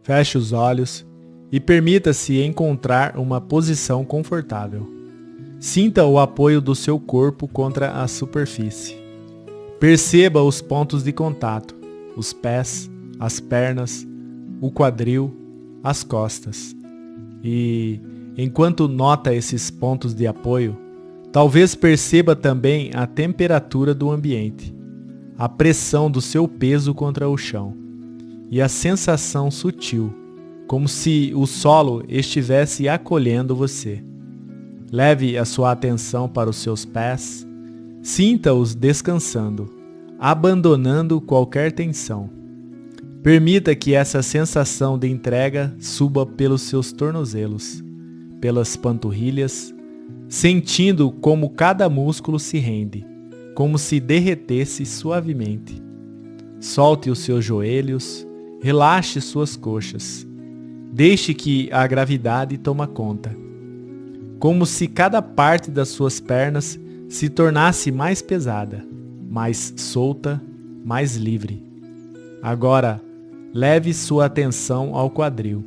Feche os olhos e permita-se encontrar uma posição confortável. Sinta o apoio do seu corpo contra a superfície. Perceba os pontos de contato, os pés, as pernas, o quadril, as costas. E, enquanto nota esses pontos de apoio, talvez perceba também a temperatura do ambiente, a pressão do seu peso contra o chão e a sensação sutil, como se o solo estivesse acolhendo você. Leve a sua atenção para os seus pés, sinta-os descansando, abandonando qualquer tensão. Permita que essa sensação de entrega suba pelos seus tornozelos, pelas panturrilhas, sentindo como cada músculo se rende, como se derretesse suavemente. Solte os seus joelhos, relaxe suas coxas. Deixe que a gravidade tome conta. Como se cada parte das suas pernas se tornasse mais pesada, mais solta, mais livre. Agora, leve sua atenção ao quadril.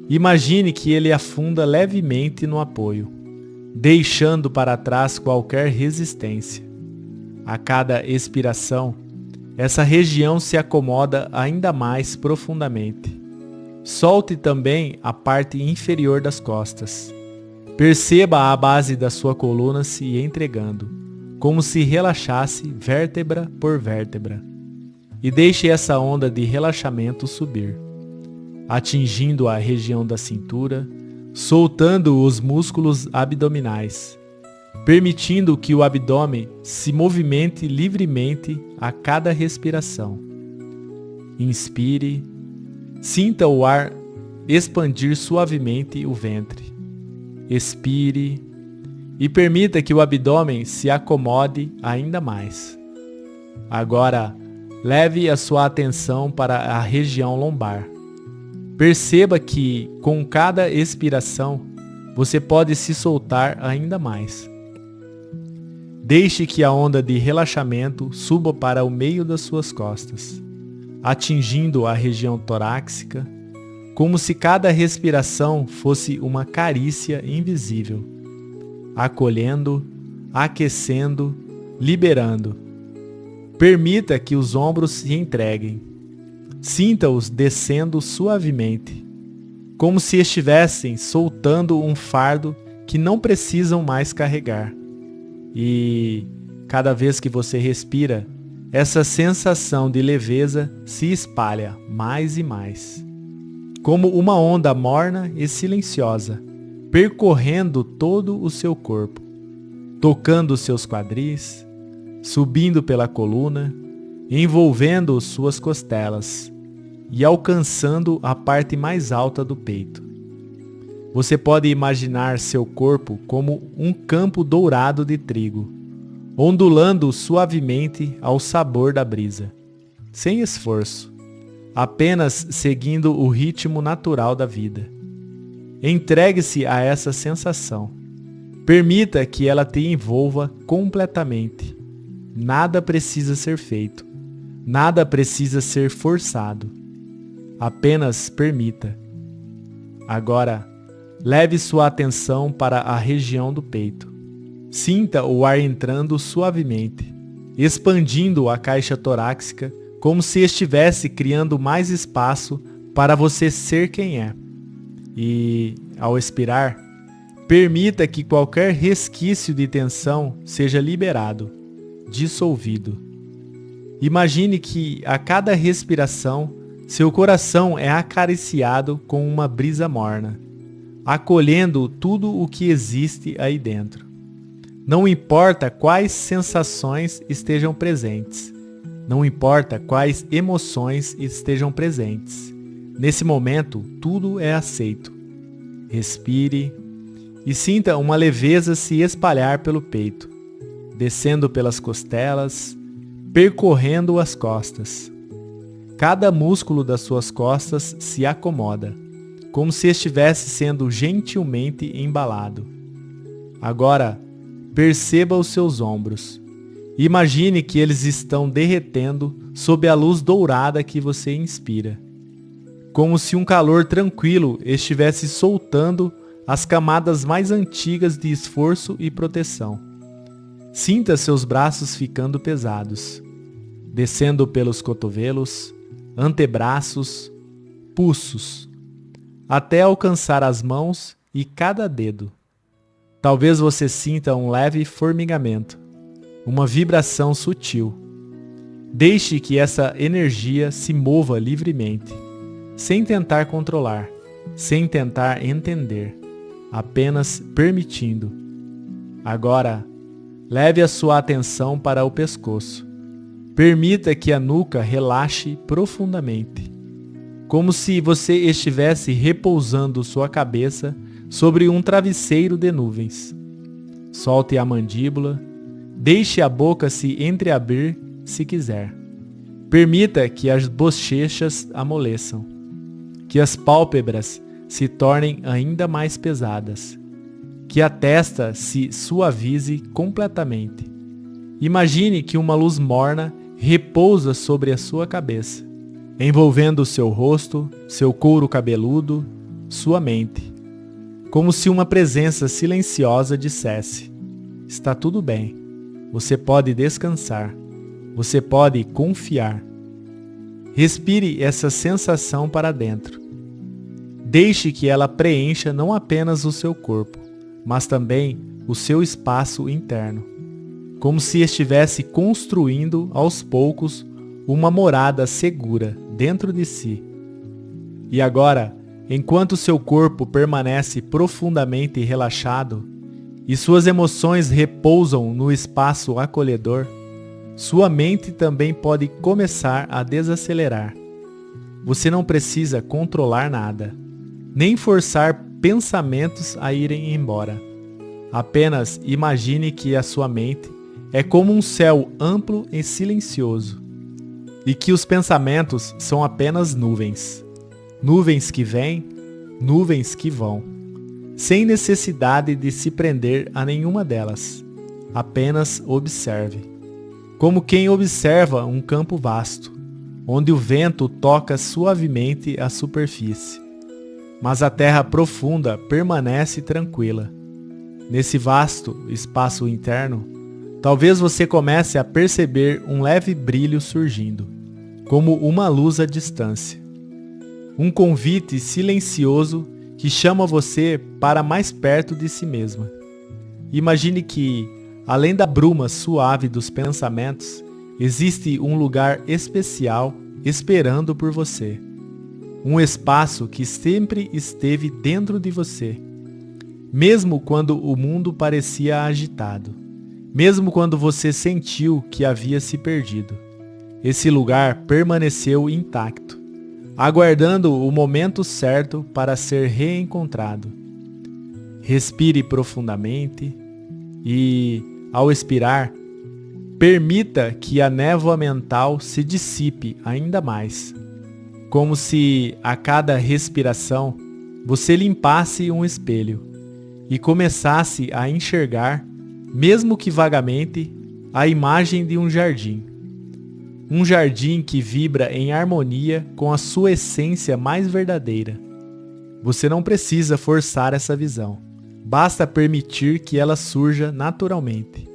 Imagine que ele afunda levemente no apoio, deixando para trás qualquer resistência. A cada expiração, essa região se acomoda ainda mais profundamente. Solte também a parte inferior das costas. Perceba a base da sua coluna se entregando, como se relaxasse vértebra por vértebra. E deixe essa onda de relaxamento subir, atingindo a região da cintura, soltando os músculos abdominais, permitindo que o abdômen se movimente livremente a cada respiração. Inspire, sinta o ar expandir suavemente o ventre. Expire e permita que o abdômen se acomode ainda mais. Agora, leve a sua atenção para a região lombar. Perceba que, com cada expiração, você pode se soltar ainda mais. Deixe que a onda de relaxamento suba para o meio das suas costas, atingindo a região torácica, como se cada respiração fosse uma carícia invisível, acolhendo, aquecendo, liberando. Permita que os ombros se entreguem. Sinta-os descendo suavemente, como se estivessem soltando um fardo que não precisam mais carregar. E, cada vez que você respira, essa sensação de leveza se espalha mais e mais, como uma onda morna e silenciosa, percorrendo todo o seu corpo, tocando seus quadris, subindo pela coluna, envolvendo suas costelas e alcançando a parte mais alta do peito. Você pode imaginar seu corpo como um campo dourado de trigo, ondulando suavemente ao sabor da brisa, sem esforço, apenas seguindo o ritmo natural da vida. Entregue-se a essa sensação. Permita que ela te envolva completamente. Nada precisa ser feito. Nada precisa ser forçado. Apenas permita. Agora, leve sua atenção para a região do peito. Sinta o ar entrando suavemente, expandindo a caixa torácica, como se estivesse criando mais espaço para você ser quem é. E, ao expirar, permita que qualquer resquício de tensão seja liberado, dissolvido. Imagine que, a cada respiração, seu coração é acariciado com uma brisa morna, acolhendo tudo o que existe aí dentro. Não importa quais sensações estejam presentes, não importa quais emoções estejam presentes. Nesse momento, tudo é aceito. Respire e sinta uma leveza se espalhar pelo peito, descendo pelas costelas, percorrendo as costas. Cada músculo das suas costas se acomoda, como se estivesse sendo gentilmente embalado. Agora, perceba os seus ombros. Imagine que eles estão derretendo sob a luz dourada que você inspira. como se um calor tranquilo estivesse soltando as camadas mais antigas de esforço e proteção. Sinta seus braços ficando pesados, descendo pelos cotovelos, antebraços, pulsos, até alcançar as mãos e cada dedo. Talvez você sinta um leve formigamento, uma vibração sutil. Deixe que essa energia se mova livremente, sem tentar controlar, sem tentar entender, apenas permitindo. Agora, leve a sua atenção para o pescoço. Permita que a nuca relaxe profundamente, como se você estivesse repousando sua cabeça sobre um travesseiro de nuvens. Solte a mandíbula, deixe a boca se entreabrir se quiser. Permita que as bochechas amoleçam, que as pálpebras se tornem ainda mais pesadas, que a testa se suavize completamente. Imagine que uma luz morna repousa sobre a sua cabeça, envolvendo seu rosto, seu couro cabeludo, sua mente, como se uma presença silenciosa dissesse: está tudo bem, você pode descansar, você pode confiar. Respire essa sensação para dentro. Deixe que ela preencha não apenas o seu corpo, mas também o seu espaço interno, como se estivesse construindo aos poucos uma morada segura dentro de si. E agora, enquanto seu corpo permanece profundamente relaxado e suas emoções repousam no espaço acolhedor, sua mente também pode começar a desacelerar. Você não precisa controlar nada, nem forçar pensamentos a irem embora. Apenas imagine que a sua mente é como um céu amplo e silencioso, e que os pensamentos são apenas nuvens. Nuvens que vêm, nuvens que vão, sem necessidade de se prender a nenhuma delas. Apenas observe. Como quem observa um campo vasto, onde o vento toca suavemente a superfície, mas a terra profunda permanece tranquila. Nesse vasto espaço interno, talvez você comece a perceber um leve brilho surgindo, como uma luz à distância. Um convite silencioso que chama você para mais perto de si mesma. Imagine que, além da bruma suave dos pensamentos, existe um lugar especial esperando por você. Um espaço que sempre esteve dentro de você. Mesmo quando o mundo parecia agitado. Mesmo quando você sentiu que havia se perdido. Esse lugar permaneceu intacto, aguardando o momento certo para ser reencontrado. Respire profundamente e, ao expirar, permita que a névoa mental se dissipe ainda mais, como se a cada respiração você limpasse um espelho e começasse a enxergar, mesmo que vagamente, a imagem de um jardim. Um jardim que vibra em harmonia com a sua essência mais verdadeira. Você não precisa forçar essa visão. Basta permitir que ela surja naturalmente,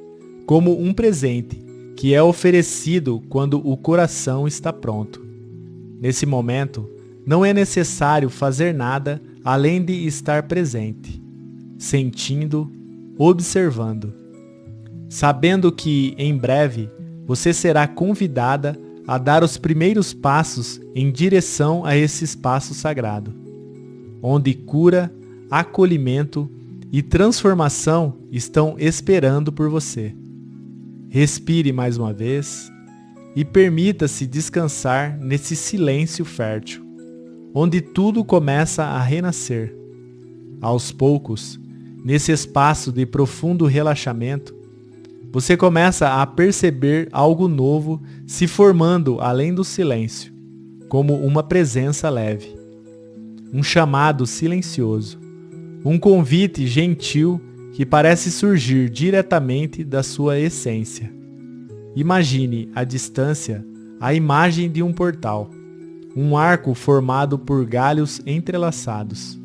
como um presente que é oferecido quando o coração está pronto. Nesse momento, não é necessário fazer nada além de estar presente, sentindo, observando, sabendo que, em breve, você será convidada a dar os primeiros passos em direção a esse espaço sagrado, onde cura, acolhimento e transformação estão esperando por você. Respire mais uma vez e permita-se descansar nesse silêncio fértil, onde tudo começa a renascer. Aos poucos, nesse espaço de profundo relaxamento, você começa a perceber algo novo se formando além do silêncio, como uma presença leve. Um chamado silencioso, um convite gentil que parece surgir diretamente da sua essência. Imagine à distância a imagem de um portal, um arco formado por galhos entrelaçados.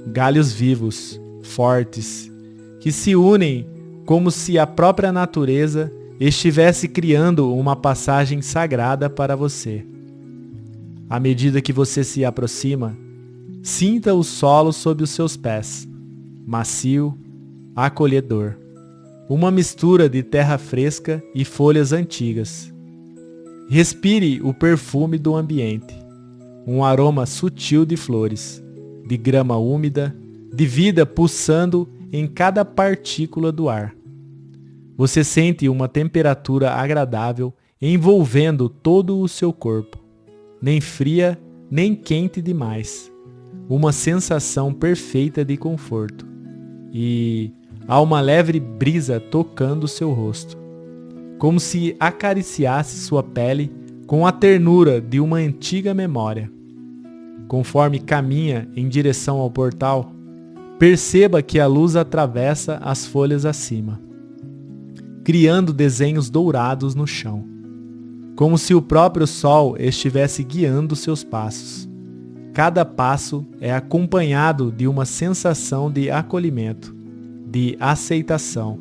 Galhos vivos, fortes, que se unem como se a própria natureza estivesse criando uma passagem sagrada para você. À medida que você se aproxima, sinta o solo sob os seus pés, macio, acolhedor. Uma mistura de terra fresca e folhas antigas. Respire o perfume do ambiente, um aroma sutil de flores, de grama úmida, de vida pulsando em cada partícula do ar. Você sente uma temperatura agradável envolvendo todo o seu corpo, nem fria, nem quente demais. Uma sensação perfeita de conforto. E há uma leve brisa tocando seu rosto, como se acariciasse sua pele com a ternura de uma antiga memória. Conforme caminha em direção ao portal, perceba que a luz atravessa as folhas acima, criando desenhos dourados no chão, como se o próprio sol estivesse guiando seus passos. Cada passo é acompanhado de uma sensação de acolhimento, de aceitação,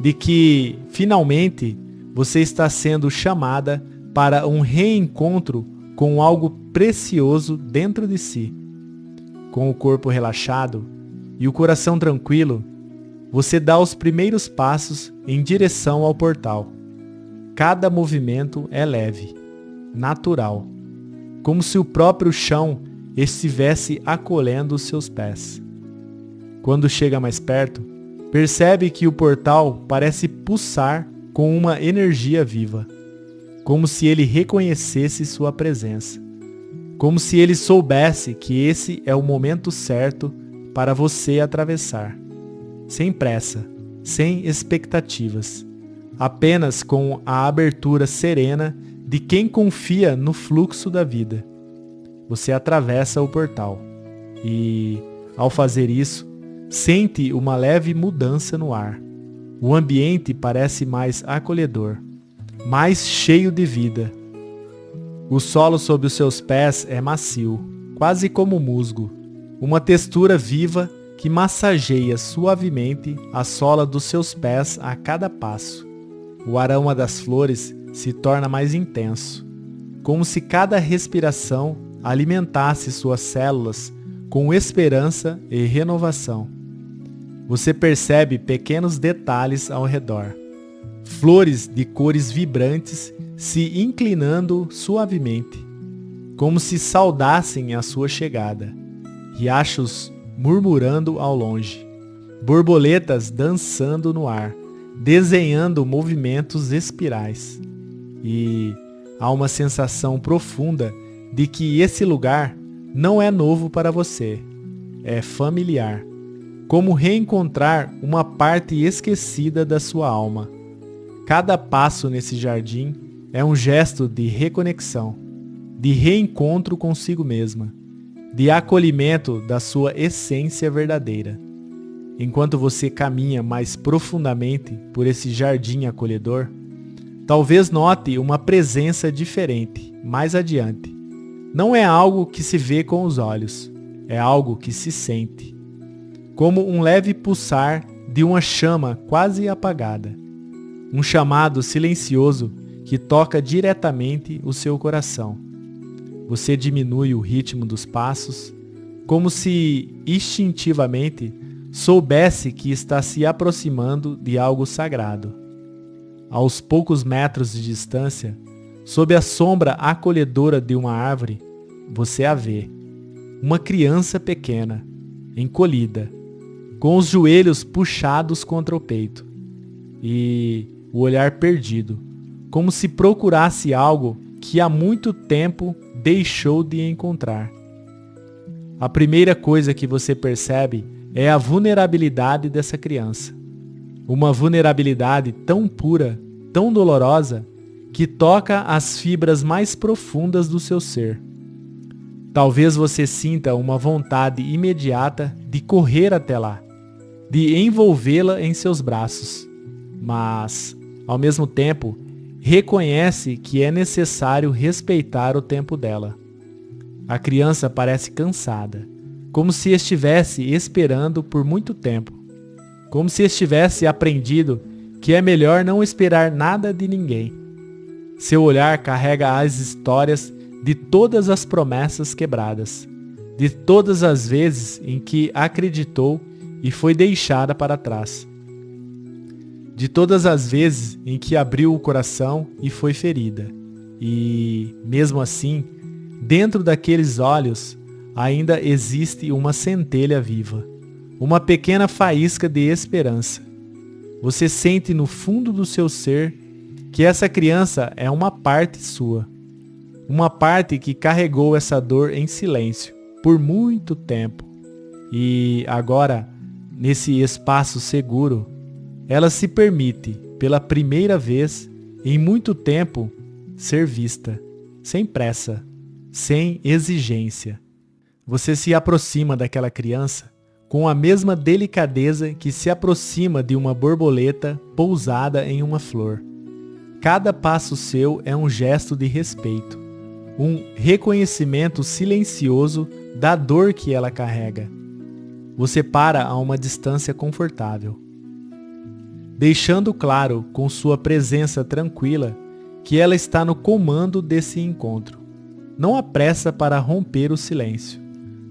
de que, finalmente, você está sendo chamada para um reencontro com algo precioso dentro de si. Com o corpo relaxado e o coração tranquilo, você dá os primeiros passos em direção ao portal. Cada movimento é leve, natural, como se o próprio chão estivesse acolhendo os seus pés. Quando chega mais perto, percebe que o portal parece pulsar com uma energia viva, como se ele reconhecesse sua presença, como se ele soubesse que esse é o momento certo para você atravessar, sem pressa, sem expectativas, apenas com a abertura serena de quem confia no fluxo da vida. Você atravessa o portal e, ao fazer isso, sente uma leve mudança no ar. O ambiente parece mais acolhedor, mais cheio de vida. O solo sob os seus pés é macio, quase como musgo, uma textura viva que massageia suavemente a sola dos seus pés a cada passo. O aroma das flores se torna mais intenso, como se cada respiração alimentasse suas células com esperança e renovação. Você percebe pequenos detalhes ao redor. Flores de cores vibrantes se inclinando suavemente, como se saudassem a sua chegada. Riachos murmurando ao longe. Borboletas dançando no ar, desenhando movimentos espirais. E há uma sensação profunda de que esse lugar não é novo para você, é familiar, como reencontrar uma parte esquecida da sua alma. Cada passo nesse jardim é um gesto de reconexão, de reencontro consigo mesma, de acolhimento da sua essência verdadeira. Enquanto você caminha mais profundamente por esse jardim acolhedor, talvez note uma presença diferente mais adiante. Não é algo que se vê com os olhos, é algo que se sente, como um leve pulsar de uma chama quase apagada, um chamado silencioso que toca diretamente o seu coração. Você diminui o ritmo dos passos, como se instintivamente soubesse que está se aproximando de algo sagrado. Aos poucos metros de distância, sob a sombra acolhedora de uma árvore, você a vê. Uma criança pequena, encolhida, com os joelhos puxados contra o peito e o olhar perdido, como se procurasse algo que há muito tempo deixou de encontrar. A primeira coisa que você percebe é a vulnerabilidade dessa criança. Uma vulnerabilidade tão pura, tão dolorosa, que toca as fibras mais profundas do seu ser. Talvez você sinta uma vontade imediata de correr até lá, de envolvê-la em seus braços, mas, ao mesmo tempo, reconhece que é necessário respeitar o tempo dela. A criança parece cansada, como se estivesse esperando por muito tempo, como se estivesse aprendido que é melhor não esperar nada de ninguém. Seu olhar carrega as histórias de todas as promessas quebradas, de todas as vezes em que acreditou e foi deixada para trás, de todas as vezes em que abriu o coração e foi ferida. E, mesmo assim, dentro daqueles olhos ainda existe uma centelha viva, uma pequena faísca de esperança. Você sente no fundo do seu ser que essa criança é uma parte sua, uma parte que carregou essa dor em silêncio por muito tempo. E agora, nesse espaço seguro, ela se permite, pela primeira vez em muito tempo, ser vista, sem pressa, sem exigência. Você se aproxima daquela criança com a mesma delicadeza que se aproxima de uma borboleta pousada em uma flor. Cada passo seu é um gesto de respeito, um reconhecimento silencioso da dor que ela carrega. Você para a uma distância confortável, deixando claro com sua presença tranquila que ela está no comando desse encontro. Não há pressa para romper o silêncio.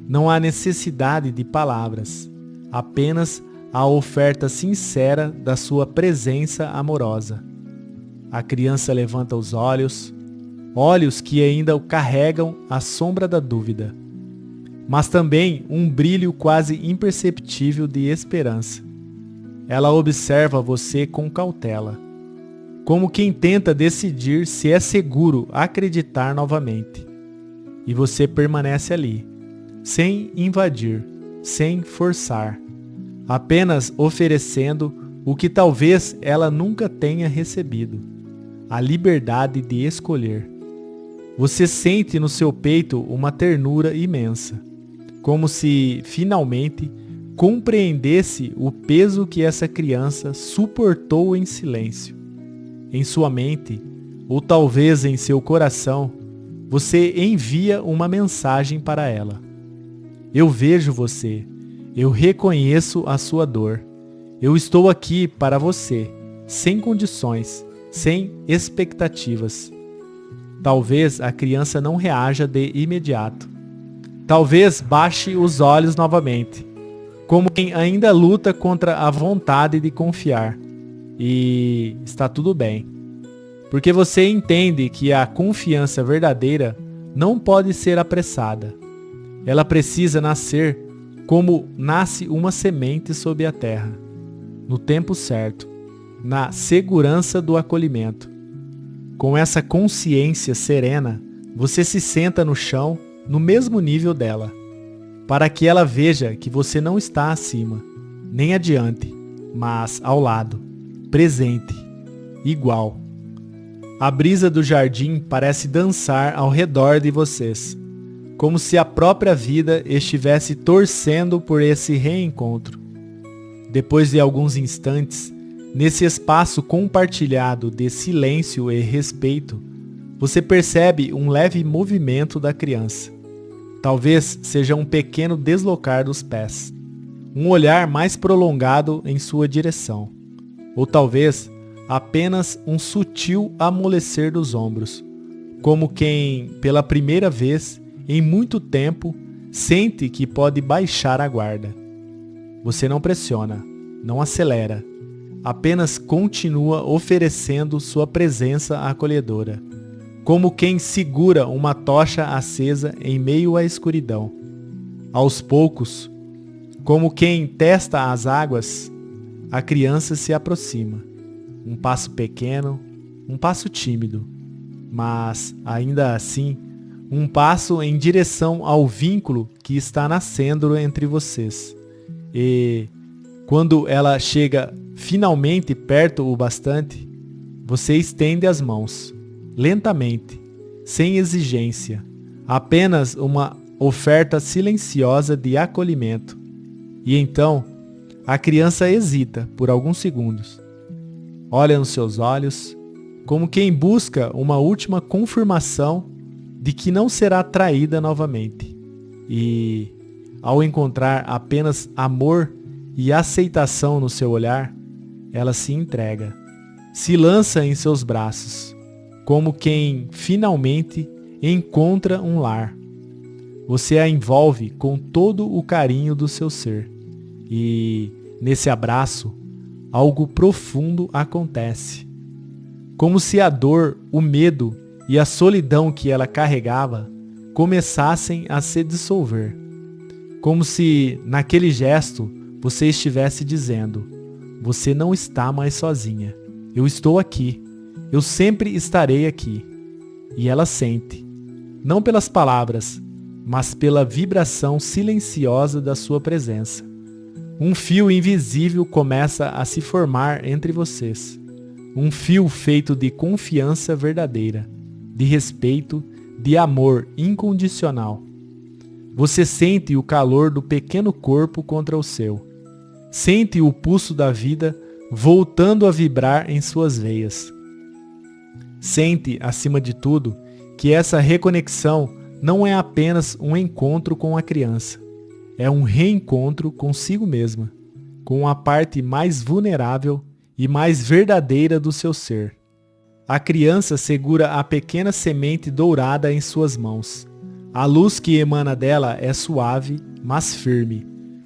Não há necessidade de palavras, apenas a oferta sincera da sua presença amorosa. A criança levanta os olhos, olhos que ainda carregam a sombra da dúvida, mas também um brilho quase imperceptível de esperança. Ela observa você com cautela, como quem tenta decidir se é seguro acreditar novamente. E você permanece ali, sem invadir, sem forçar, apenas oferecendo o que talvez ela nunca tenha recebido, a liberdade de escolher. Você sente no seu peito uma ternura imensa, como se finalmente compreendesse o peso que essa criança suportou em silêncio. Em sua mente, ou talvez em seu coração, você envia uma mensagem para ela. Eu vejo você, eu reconheço a sua dor. Eu estou aqui para você, sem condições, sem expectativas. Talvez a criança não reaja de imediato. Talvez baixe os olhos novamente, como quem ainda luta contra a vontade de confiar. E está tudo bem, porque você entende que a confiança verdadeira não pode ser apressada. Ela precisa nascer como nasce uma semente sob a terra, no tempo certo, na segurança do acolhimento. Com essa consciência serena, você se senta no chão, no mesmo nível dela, para que ela veja que você não está acima, nem adiante, mas ao lado, presente, igual. A brisa do jardim parece dançar ao redor de vocês, como se a própria vida estivesse torcendo por esse reencontro. Depois de alguns instantes, nesse espaço compartilhado de silêncio e respeito, você percebe um leve movimento da criança. Talvez seja um pequeno deslocar dos pés, um olhar mais prolongado em sua direção, ou talvez apenas um sutil amolecer dos ombros, como quem, pela primeira vez em muito tempo, sente que pode baixar a guarda. Você não pressiona, não acelera, apenas continua oferecendo sua presença acolhedora, como quem segura uma tocha acesa em meio à escuridão. Aos poucos, como quem testa as águas, a criança se aproxima. Um passo pequeno, um passo tímido, mas, ainda assim, um passo em direção ao vínculo que está nascendo entre vocês. E, quando ela chega finalmente perto o bastante, você estende as mãos, lentamente, sem exigência, apenas uma oferta silenciosa de acolhimento. E então, a criança hesita por alguns segundos. Olha nos seus olhos, como quem busca uma última confirmação de que não será traída novamente. E, ao encontrar apenas amor e aceitação no seu olhar, ela se entrega, se lança em seus braços, como quem finalmente encontra um lar. Você a envolve com todo o carinho do seu ser. E, nesse abraço, algo profundo acontece. Como se a dor, o medo e a solidão que ela carregava começassem a se dissolver. Como se, naquele gesto, você estivesse dizendo: você não está mais sozinha. Eu estou aqui. Eu sempre estarei aqui. E ela sente, não pelas palavras, mas pela vibração silenciosa da sua presença. Um fio invisível começa a se formar entre vocês. Um fio feito de confiança verdadeira, de respeito, de amor incondicional. Você sente o calor do pequeno corpo contra o seu. Sente o pulso da vida voltando a vibrar em suas veias. Sente, acima de tudo, que essa reconexão não é apenas um encontro com a criança. É um reencontro consigo mesma, com a parte mais vulnerável e mais verdadeira do seu ser. A criança segura a pequena semente dourada em suas mãos. A luz que emana dela é suave, mas firme,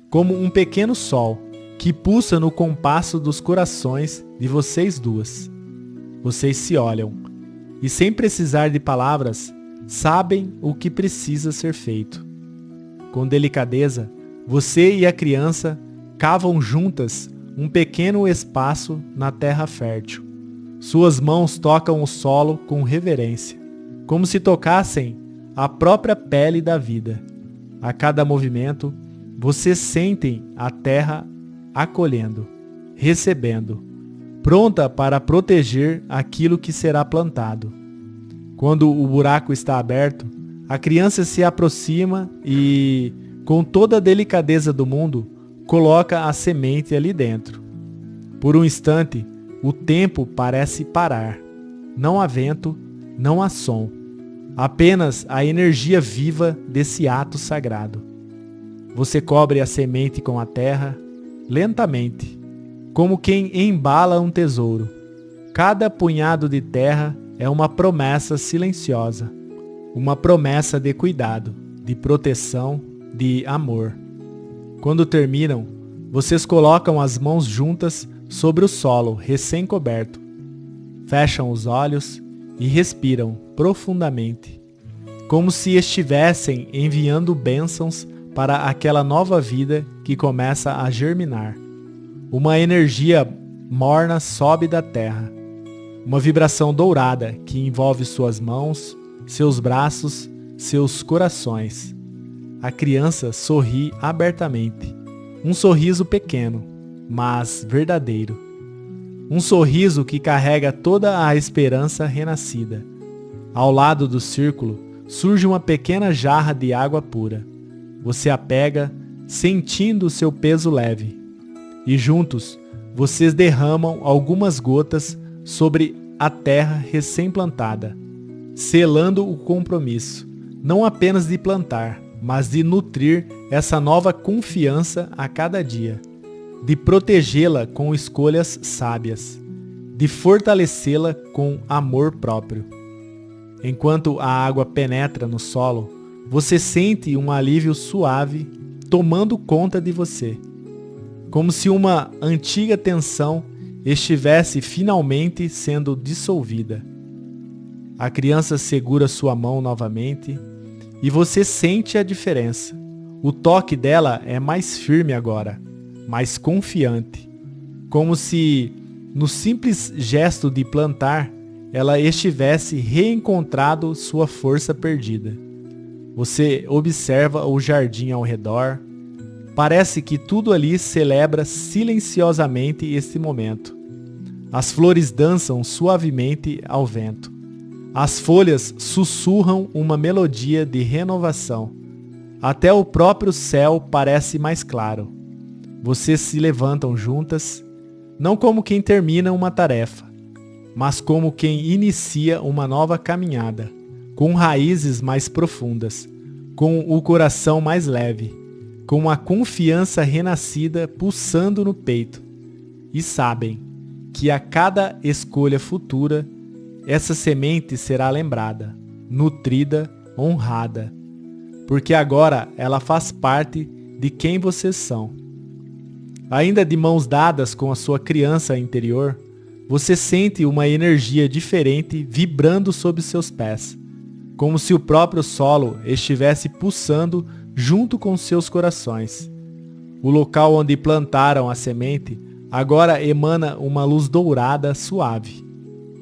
como um pequeno sol que pulsa no compasso dos corações de vocês duas. Vocês se olham e, sem precisar de palavras, sabem o que precisa ser feito. Com delicadeza, você e a criança cavam juntas um pequeno espaço na terra fértil. Suas mãos tocam o solo com reverência, como se tocassem a própria pele da vida. A cada movimento, vocês sentem a terra acolhendo, recebendo, pronta para proteger aquilo que será plantado. Quando o buraco está aberto, a criança se aproxima e, com toda a delicadeza do mundo, coloca a semente ali dentro. Por um instante, o tempo parece parar. Não há vento, não há som. Apenas a energia viva desse ato sagrado. Você cobre a semente com a terra, lentamente, como quem embala um tesouro. Cada punhado de terra é uma promessa silenciosa. Uma promessa de cuidado, de proteção, de amor. Quando terminam, vocês colocam as mãos juntas sobre o solo recém-coberto. Fecham os olhos e respiram profundamente, como se estivessem enviando bênçãos para aquela nova vida que começa a germinar. Uma energia morna sobe da terra, uma vibração dourada que envolve suas mãos, seus braços, seus corações. A criança sorri abertamente, um sorriso pequeno, mas verdadeiro. Um sorriso que carrega toda a esperança renascida. Ao lado do círculo surge uma pequena jarra de água pura. Você a pega, sentindo seu peso leve. E juntos, vocês derramam algumas gotas sobre a terra recém-plantada, selando o compromisso, não apenas de plantar, mas de nutrir essa nova confiança a cada dia, de protegê-la com escolhas sábias, de fortalecê-la com amor próprio. Enquanto a água penetra no solo, você sente um alívio suave tomando conta de você, como se uma antiga tensão estivesse finalmente sendo dissolvida. A criança segura sua mão novamente e você sente a diferença. O toque dela é mais firme agora, mais confiante, como se, no simples gesto de plantar, ela estivesse reencontrado sua força perdida. Você observa o jardim ao redor. Parece que tudo ali celebra silenciosamente este momento. As flores dançam suavemente ao vento. As folhas sussurram uma melodia de renovação. Até o próprio céu parece mais claro. Vocês se levantam juntas, não como quem termina uma tarefa, mas como quem inicia uma nova caminhada, com raízes mais profundas, com o coração mais leve, com a confiança renascida pulsando no peito. E sabem que a cada escolha futura, essa semente será lembrada, nutrida, honrada, porque agora ela faz parte de quem vocês são. Ainda de mãos dadas com a sua criança interior, você sente uma energia diferente vibrando sob seus pés, como se o próprio solo estivesse pulsando junto com seus corações. O local onde plantaram a semente agora emana uma luz dourada suave.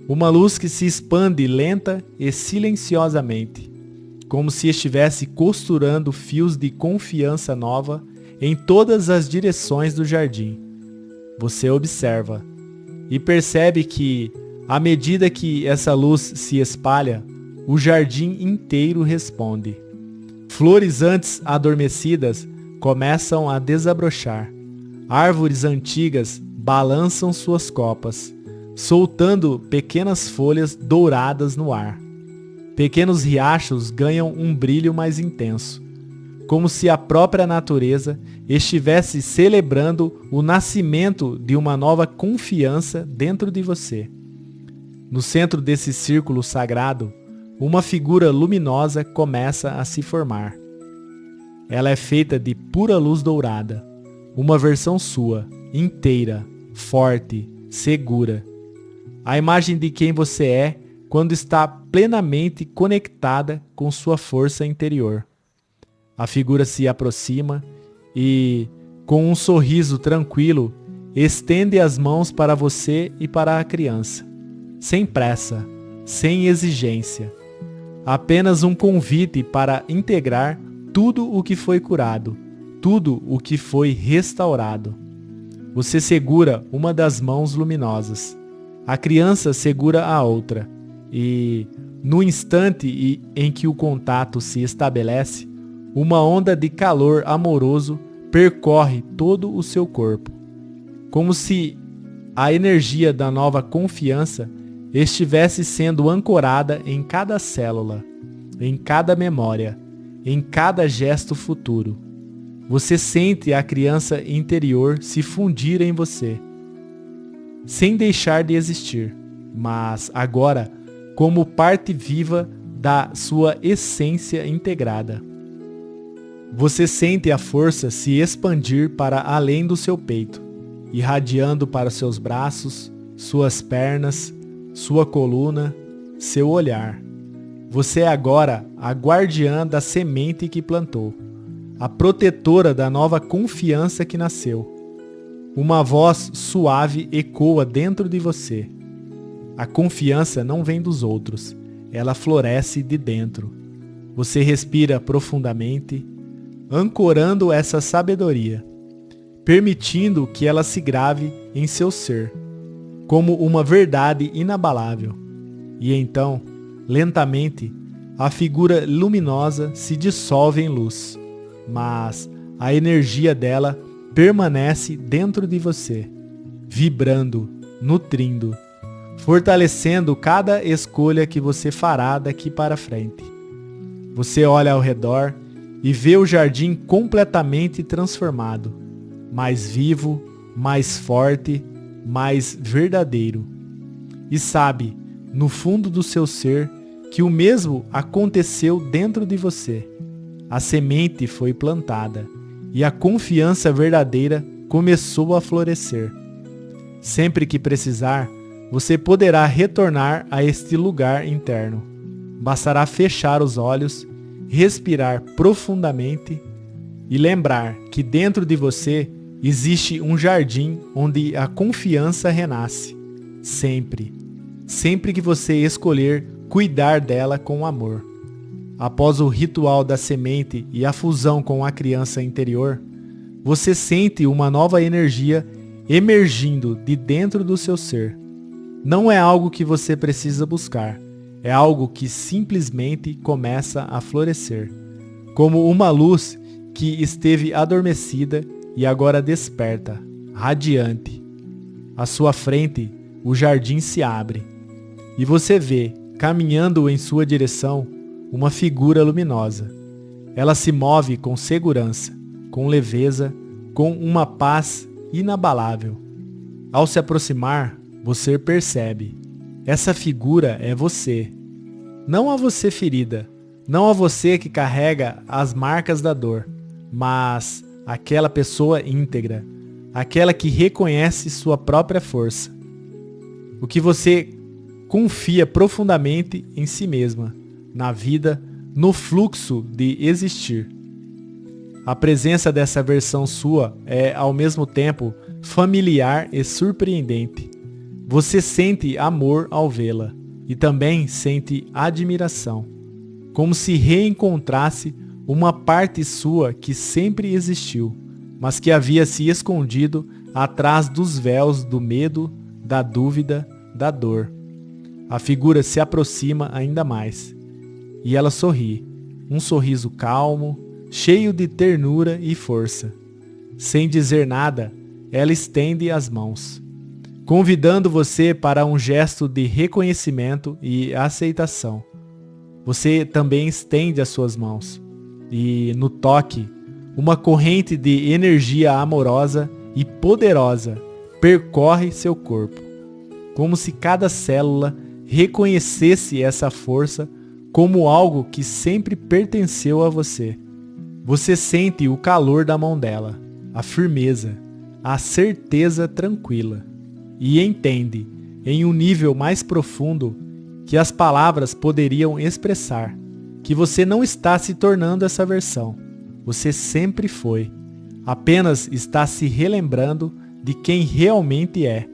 Uma luz que se expande lenta e silenciosamente, como se estivesse costurando fios de confiança nova em todas as direções do jardim. Você observa e percebe que, à medida que essa luz se espalha, o jardim inteiro responde. Flores antes adormecidas começam a desabrochar. Árvores antigas balançam suas copas, soltando pequenas folhas douradas no ar. Pequenos riachos ganham um brilho mais intenso, como se a própria natureza estivesse celebrando o nascimento de uma nova confiança dentro de você. No centro desse círculo sagrado, uma figura luminosa começa a se formar. Ela é feita de pura luz dourada, uma versão sua, inteira, forte, segura. A imagem de quem você é quando está plenamente conectada com sua força interior. A figura se aproxima e, com um sorriso tranquilo, estende as mãos para você e para a criança. Sem pressa, sem exigência. Apenas um convite para integrar tudo o que foi curado, tudo o que foi restaurado. Você segura uma das mãos luminosas. A criança segura a outra. E, no instante em que o contato se estabelece, uma onda de calor amoroso percorre todo o seu corpo. Como se a energia da nova confiança estivesse sendo ancorada em cada célula, em cada memória, em cada gesto futuro. Você sente a criança interior se fundir em você, sem deixar de existir, mas agora como parte viva da sua essência integrada. Você sente a força se expandir para além do seu peito, irradiando para seus braços, suas pernas, sua coluna, seu olhar. Você é agora a guardiã da semente que plantou, a protetora da nova confiança que nasceu. Uma voz suave ecoa dentro de você. A confiança não vem dos outros, ela floresce de dentro. Você respira profundamente, ancorando essa sabedoria, permitindo que ela se grave em seu ser, como uma verdade inabalável. E então, lentamente, a figura luminosa se dissolve em luz, mas a energia dela permanece dentro de você, vibrando, nutrindo, fortalecendo cada escolha que você fará daqui para frente. Você olha ao redor e vê o jardim completamente transformado, mais vivo, mais forte, mais verdadeiro. E sabe, no fundo do seu ser, que o mesmo aconteceu dentro de você. A semente foi plantada e a confiança verdadeira começou a florescer. Sempre que precisar, você poderá retornar a este lugar interno. Bastará fechar os olhos, respirar profundamente e lembrar que dentro de você existe um jardim onde a confiança renasce. Sempre. Sempre que você escolher cuidar dela com amor. Após o ritual da semente e a fusão com a criança interior, você sente uma nova energia emergindo de dentro do seu ser. Não é algo que você precisa buscar, é algo que simplesmente começa a florescer, como uma luz que esteve adormecida e agora desperta, radiante. À sua frente, o jardim se abre, e você vê, caminhando em sua direção, uma figura luminosa. Ela se move com segurança, com leveza, com uma paz inabalável. Ao se aproximar, você percebe: essa figura é você. Não a você ferida, não a você que carrega as marcas da dor, mas aquela pessoa íntegra, aquela que reconhece sua própria força. O que você confia profundamente em si mesma, na vida, no fluxo de existir. A presença dessa versão sua é, ao mesmo tempo, familiar e surpreendente. Você sente amor ao vê-la e também sente admiração, como se reencontrasse uma parte sua que sempre existiu, mas que havia se escondido atrás dos véus do medo, da dúvida, da dor. A figura se aproxima ainda mais e ela sorri, um sorriso calmo, cheio de ternura e força. Sem dizer nada, ela estende as mãos, convidando você para um gesto de reconhecimento e aceitação. Você também estende as suas mãos e, no toque, uma corrente de energia amorosa e poderosa percorre seu corpo, como se cada célula reconhecesse essa força como algo que sempre pertenceu a você. Você sente o calor da mão dela, a firmeza, a certeza tranquila, e entende, em um nível mais profundo, que as palavras poderiam expressar, que você não está se tornando essa versão. Você sempre foi. Apenas está se relembrando de quem realmente é.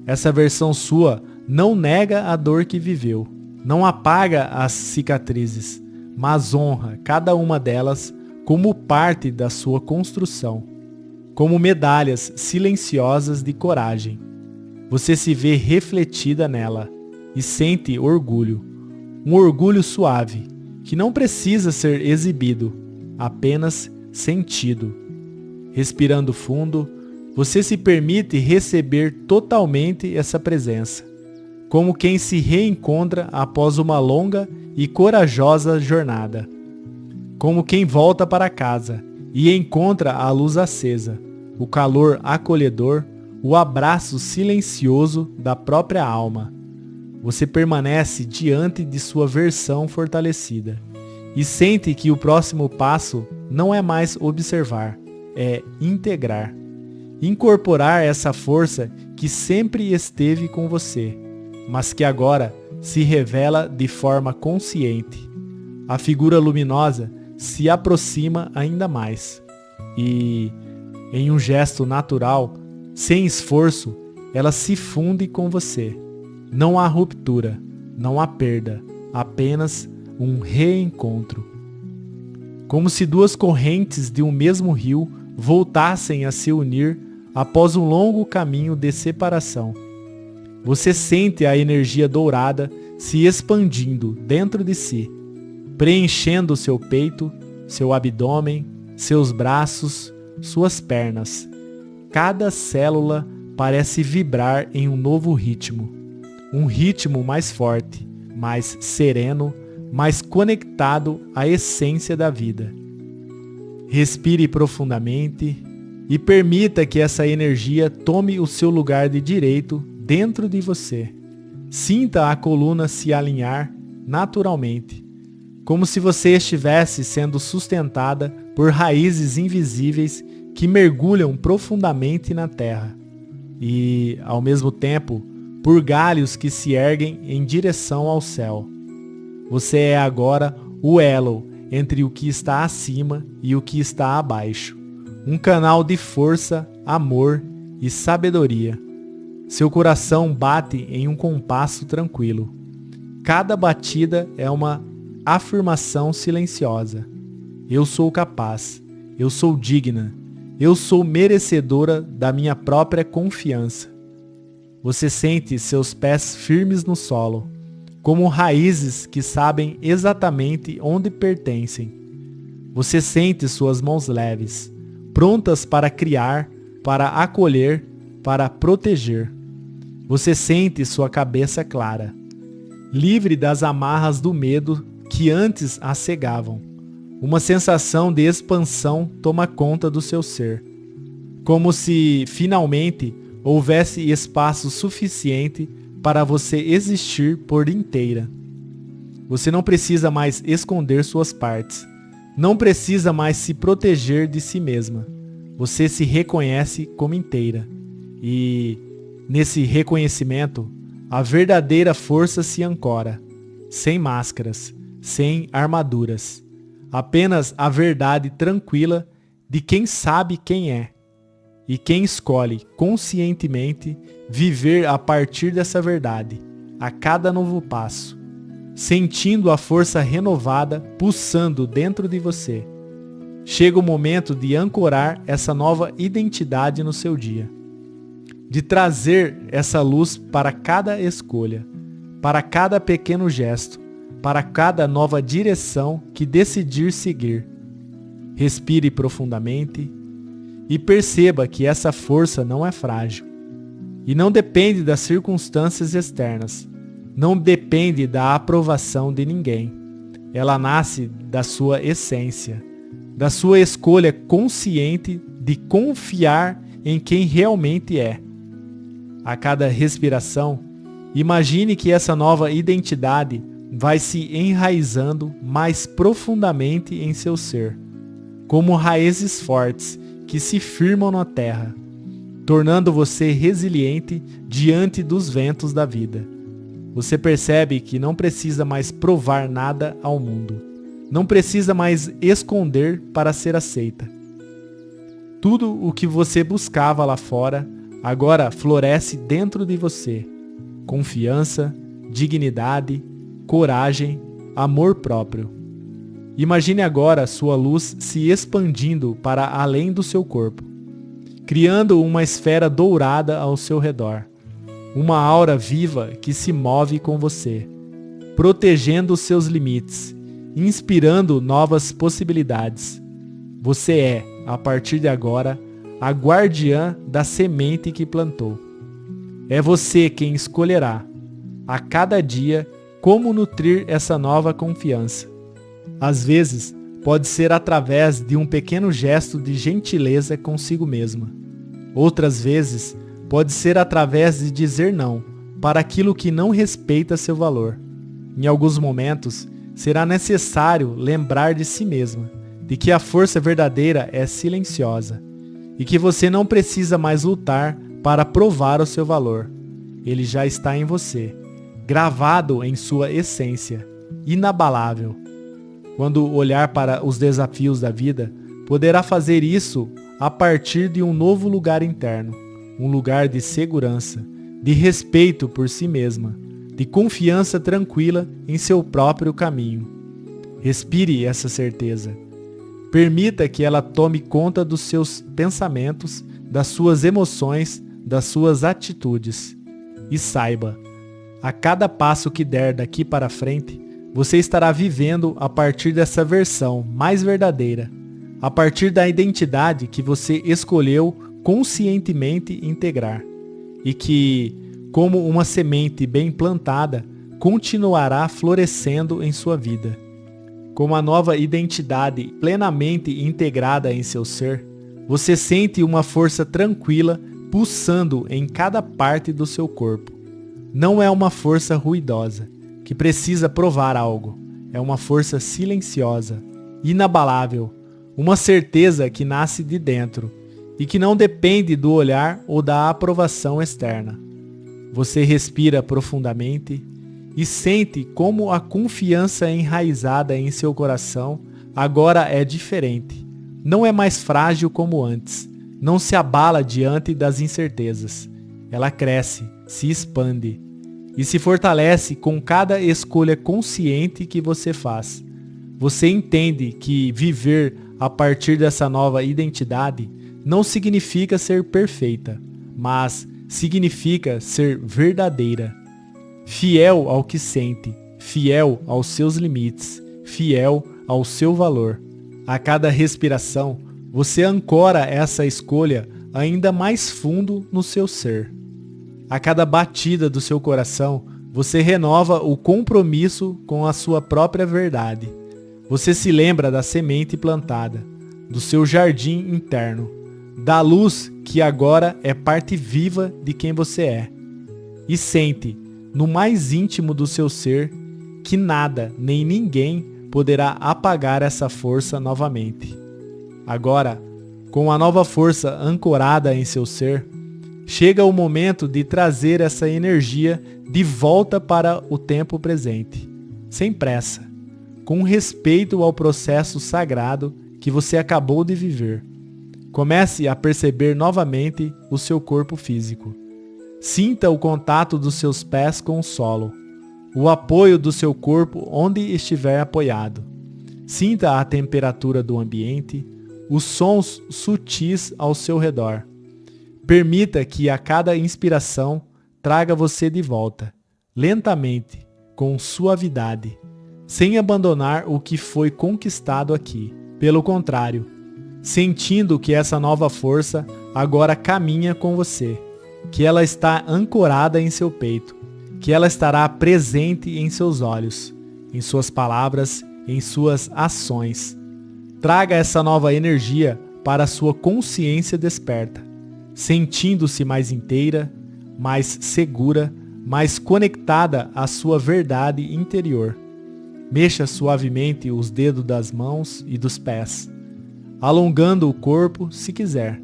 Essa versão sua não nega a dor que viveu, não apaga as cicatrizes, mas honra cada uma delas como parte da sua construção, como medalhas silenciosas de coragem. Você se vê refletida nela e sente orgulho, um orgulho suave, que não precisa ser exibido, apenas sentido. Respirando fundo, você se permite receber totalmente essa presença, como quem se reencontra após uma longa e corajosa jornada, como quem volta para casa e encontra a luz acesa, o calor acolhedor, o abraço silencioso da própria alma. Você permanece diante de sua versão fortalecida e sente que o próximo passo não é mais observar, é integrar. Incorporar essa força que sempre esteve com você, mas que agora se revela de forma consciente. A figura luminosa se aproxima ainda mais e, em um gesto natural, sem esforço, ela se funde com você. Não há ruptura, não há perda, apenas um reencontro. Como se duas correntes de um mesmo rio voltassem a se unir após um longo caminho de separação. Você sente a energia dourada se expandindo dentro de si, preenchendo seu peito, seu abdômen, seus braços, suas pernas. Cada célula parece vibrar em um novo ritmo. Um ritmo mais forte, mais sereno, mais conectado à essência da vida. Respire profundamente e permita que essa energia tome o seu lugar de direito dentro de você. Sinta a coluna se alinhar naturalmente, como se você estivesse sendo sustentada por raízes invisíveis que mergulham profundamente na terra e, ao mesmo tempo, por galhos que se erguem em direção ao céu. Você é agora o elo entre o que está acima e o que está abaixo. Um canal de força, amor e sabedoria. Seu coração bate em um compasso tranquilo. Cada batida é uma afirmação silenciosa. Eu sou capaz. Eu sou digna. Eu sou merecedora da minha própria confiança. Você sente seus pés firmes no solo, como raízes que sabem exatamente onde pertencem. Você sente suas mãos leves, prontas para criar, para acolher, para proteger. Você sente sua cabeça clara, livre das amarras do medo que que antes a cegavam. Uma sensação de expansão toma conta do seu ser, como se finalmente houvesse espaço suficiente para você existir por inteira. Você não precisa mais esconder suas partes. Não precisa mais se proteger de si mesma. Você se reconhece como inteira. E, nesse reconhecimento, a verdadeira força se ancora, sem máscaras, sem armaduras. Apenas a verdade tranquila de quem sabe quem é e quem escolhe conscientemente viver a partir dessa verdade, a cada novo passo, sentindo a força renovada pulsando dentro de você. Chega o momento de ancorar essa nova identidade no seu dia, de trazer essa luz para cada escolha, para cada pequeno gesto, para cada nova direção que decidir seguir. Respire profundamente e perceba que essa força não é frágil e não depende das circunstâncias externas, não depende da aprovação de ninguém. Ela nasce da sua essência, da sua escolha consciente de confiar em quem realmente é. A cada respiração, imagine que essa nova identidade vai se enraizando mais profundamente em seu ser, como raízes fortes que se firmam na terra, tornando você resiliente diante dos ventos da vida. Você percebe que não precisa mais provar nada ao mundo, não precisa mais esconder para ser aceita. Tudo o que você buscava lá fora agora floresce dentro de você. Confiança, dignidade, coragem, amor próprio. Imagine agora sua luz se expandindo para além do seu corpo, criando uma esfera dourada ao seu redor, uma aura viva que se move com você, protegendo os seus limites, inspirando novas possibilidades. Você é, a partir de agora, a guardiã da semente que plantou. É você quem escolherá, a cada dia, como nutrir essa nova confiança. Às vezes, pode ser através de um pequeno gesto de gentileza consigo mesma. Outras vezes, pode ser através de dizer não para aquilo que não respeita seu valor. Em alguns momentos, será necessário lembrar de si mesma, de que a força verdadeira é silenciosa e que você não precisa mais lutar para provar o seu valor. Ele já está em você, gravado em sua essência, inabalável. Quando olhar para os desafios da vida, poderá fazer isso a partir de um novo lugar interno, um lugar de segurança, de respeito por si mesma, de confiança tranquila em seu próprio caminho. Respire essa certeza. Permita que ela tome conta dos seus pensamentos, das suas emoções, das suas atitudes. E saiba, a cada passo que der daqui para frente, você estará vivendo a partir dessa versão mais verdadeira, a partir da identidade que você escolheu conscientemente integrar, e que, como uma semente bem plantada, continuará florescendo em sua vida. Com a nova identidade plenamente integrada em seu ser, você sente uma força tranquila pulsando em cada parte do seu corpo. Não é uma força ruidosa, que precisa provar algo. É uma força silenciosa, inabalável, uma certeza que nasce de dentro e que não depende do olhar ou da aprovação externa. Você respira profundamente e sente como a confiança enraizada em seu coração agora é diferente. Não é mais frágil como antes. Não se abala diante das incertezas. Ela cresce, se expande e se fortalece com cada escolha consciente que você faz. Você entende que viver a partir dessa nova identidade não significa ser perfeita, mas significa ser verdadeira. Fiel ao que sente, fiel aos seus limites, fiel ao seu valor. A cada respiração, você ancora essa escolha ainda mais fundo no seu ser. A cada batida do seu coração, Você renova o compromisso com a sua própria verdade. Você se lembra da semente plantada, do seu jardim interno, da luz que agora é parte viva de quem você é. E sente, no mais íntimo do seu ser, que nada nem ninguém poderá apagar essa força novamente. Agora, com a nova força ancorada em seu ser, chega o momento de trazer essa energia de volta para o tempo presente, sem pressa, com respeito ao processo sagrado que você acabou de viver. Comece a perceber novamente o seu corpo físico. Sinta o contato dos seus pés com o solo, o apoio do seu corpo onde estiver apoiado. Sinta a temperatura do ambiente, os sons sutis ao seu redor. Permita que a cada inspiração traga você de volta, lentamente, com suavidade, sem abandonar o que foi conquistado aqui. Pelo contrário, sentindo que essa nova força agora caminha com você, que ela está ancorada em seu peito, que ela estará presente em seus olhos, em suas palavras, em suas ações. Traga essa nova energia para a sua consciência desperta, sentindo-se mais inteira, mais segura, mais conectada à sua verdade interior. Mexa suavemente os dedos das mãos e dos pés, alongando o corpo se quiser.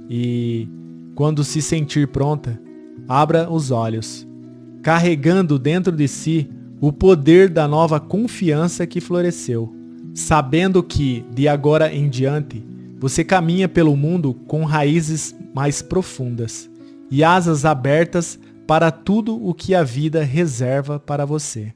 E, quando se sentir pronta, abra os olhos, carregando dentro de si o poder da nova confiança que floresceu, sabendo que, de agora em diante, você caminha pelo mundo com raízes mais profundas e asas abertas para tudo o que a vida reserva para você.